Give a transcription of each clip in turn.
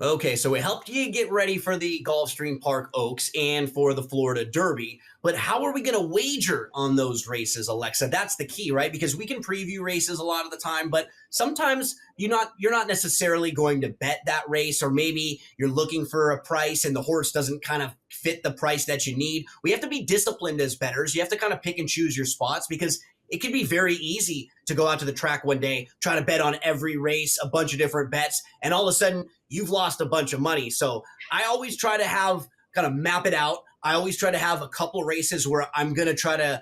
Okay, so it helped you get ready for the Gulfstream Park Oaks and for the Florida Derby. But how are we going to wager on those races, Alexa? That's the key, right? Because we can preview races a lot of the time, but sometimes you're not necessarily going to bet that race, or maybe you're looking for a price and the horse doesn't kind of fit the price that you need. We have to be disciplined as bettors. You have to kind of pick and choose your spots because it can be very easy to go out to the track one day, try to bet on every race, a bunch of different bets, and all of a sudden you've lost a bunch of money. So I always try to have kind of map it out. I always try to have a couple races where I'm going to try to,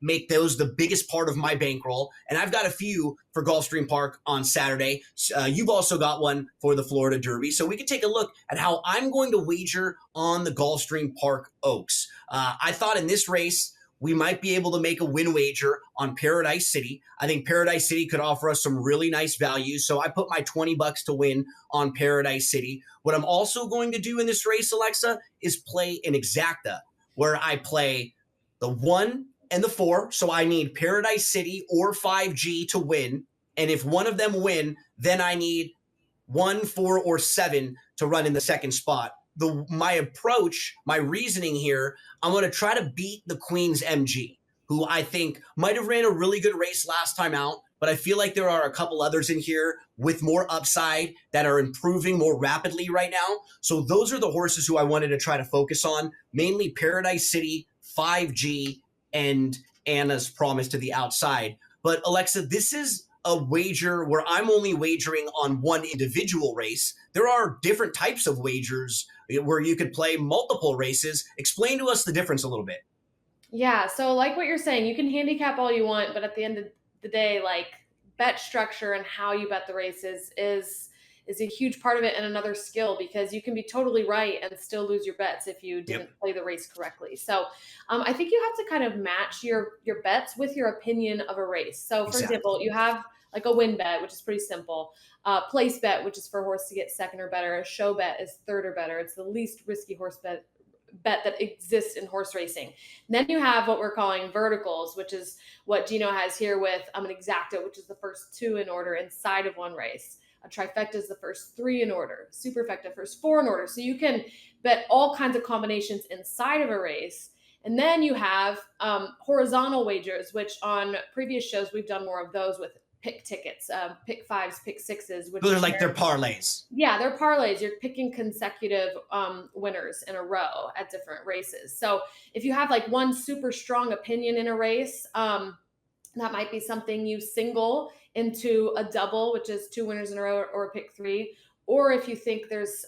make those the biggest part of my bankroll. And I've got a few for Gulfstream Park on Saturday. You've also got one for the Florida Derby. So we can take a look at how I'm going to wager on the Gulfstream Park Oaks. I thought in this race, we might be able to make a win wager on Paradise City. I think Paradise City could offer us some really nice value. So I put my $20 to win on Paradise City. What I'm also going to do in this race, Alexa, is play an exacta where I play the 1 and the 4. So I need Paradise City or 5G to win. And if one of them win, then I need 1, 4, or 7 to run in the second spot. My approach, my reasoning here, I'm going to try to beat the Queen's MG, who I think might have ran a really good race last time out, but I feel like there are a couple others in here with more upside that are improving more rapidly right now. So those are the horses who I wanted to try to focus on, mainly Paradise City, 5G, and Anna's Promise to the outside. But Alexa, this is a wager where I'm only wagering on one individual race. There are different types of wagers where you could play multiple races. Explain to us the difference a little bit. Yeah, so like what you're saying, you can handicap all you want, but at the end of the day, like bet structure and how you bet the races is a huge part of it, and another skill, because you can be totally right and still lose your bets if you didn't Yep, play the race correctly. So I think you have to kind of match your bets with your opinion of a race. So for example, exactly. you have like a win bet, which is pretty simple. Place bet, which is for a horse to get second or better. A show bet is third or better. It's the least risky horse bet that exists in horse racing. And then you have what we're calling verticals, which is what Gino has here with an exacta, which is the first 2 in order inside of one race. A trifecta is the first 3 in order. Superfecta, first 4 in order. So you can bet all kinds of combinations inside of a race. And then you have horizontal wagers, which on previous shows we've done more of those with pick tickets, pick fives, pick sixes, which Those is are like their parlays. yeah, they're parlays. You're picking consecutive winners in a row at different races. So if you have like one super strong opinion in a race, that might be something you single into a double, which is 2 winners in a row, or a pick 3. Or if you think there's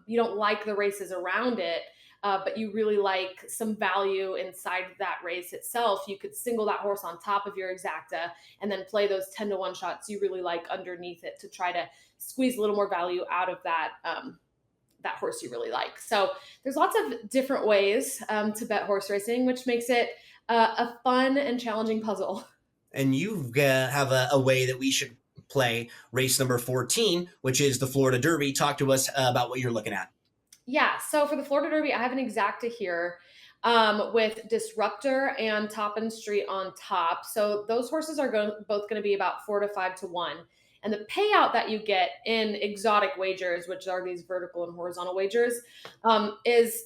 you don't like the races around it, but you really like some value inside that race itself, you could single that horse on top of your exacta and then play those 10-1 shots you really like underneath it to try to squeeze a little more value out of that horse you really like. So there's lots of different ways to bet horse racing, which makes it a fun and challenging puzzle. And you have a way that we should play race number 14, which is the Florida Derby. Talk to us about what you're looking at. Yeah, so for the Florida Derby, I have an exacta here with Disruptor and Top and Street on top. So those horses are both going to be about 4 to 5 to 1. And the payout that you get in exotic wagers, which are these vertical and horizontal wagers, is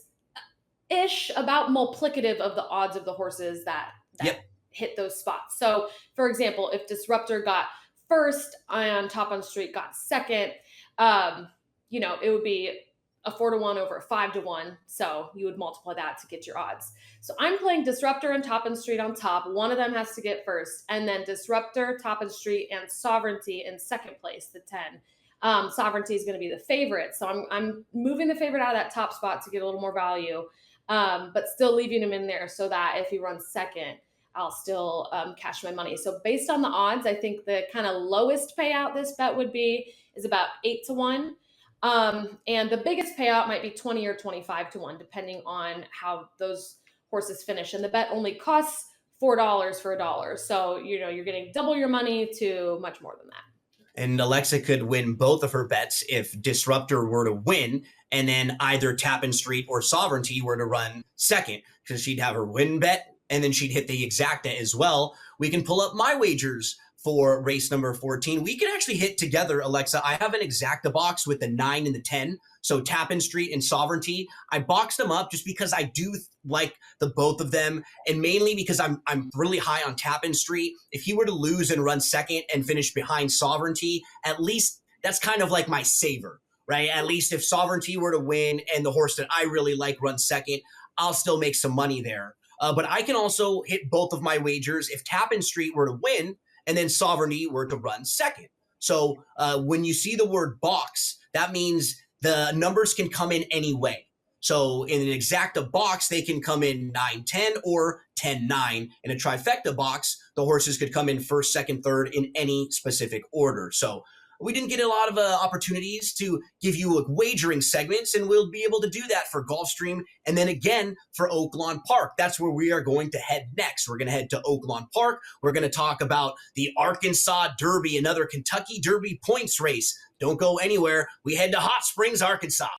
ish about multiplicative of the odds of the horses that Yep. hit those spots. So, for example, if Disruptor got first and Top on Street got second, it would be a 4 to 1 over a 5 to 1. So you would multiply that to get your odds. So I'm playing Disruptor and Top and Street on top. One of them has to get first, and then Disruptor, Top and Street, and Sovereignty in second place, the 10. Sovereignty is going to be the favorite. So I'm moving the favorite out of that top spot to get a little more value, but still leaving him in there so that if he runs second, I'll still cash my money. So based on the odds, I think the kind of lowest payout this bet would be is about 8 to 1. And the biggest payout might be 20 or 25 to 1, depending on how those horses finish. And the bet only costs $4 for a dollar. So, you're getting double your money to much more than that. And Alexa could win both of her bets if Disruptor were to win, and then either Tappan Street or Sovereignty were to run second, because she'd have her win bet, and then she'd hit the exacta as well. We can pull up my wagers for race number 14. We can actually hit together, Alexa. I have an exacta box with the 9 and the 10. So Tappan Street and Sovereignty. I boxed them up just because I do like the both of them, and mainly because I'm really high on Tappan Street. If he were to lose and run second and finish behind Sovereignty, at least that's kind of like my saver, right? At least if Sovereignty were to win and the horse that I really like runs second, I'll still make some money there. But I can also hit both of my wagers if Tappan Street were to win and then Sovereignty were to run second. So when you see the word box, that means the numbers can come in any way. So in an exacta box, they can come in 9-10 or 10-9. In a trifecta box, the horses could come in first, second, third in any specific order. So we didn't get a lot of opportunities to give you wagering segments, and we'll be able to do that for Gulfstream and then again for Oaklawn Park. That's where we are going to head next. We're going to head to Oaklawn Park. We're going to talk about the Arkansas Derby, another Kentucky Derby points race. Don't go anywhere. We head to Hot Springs, Arkansas.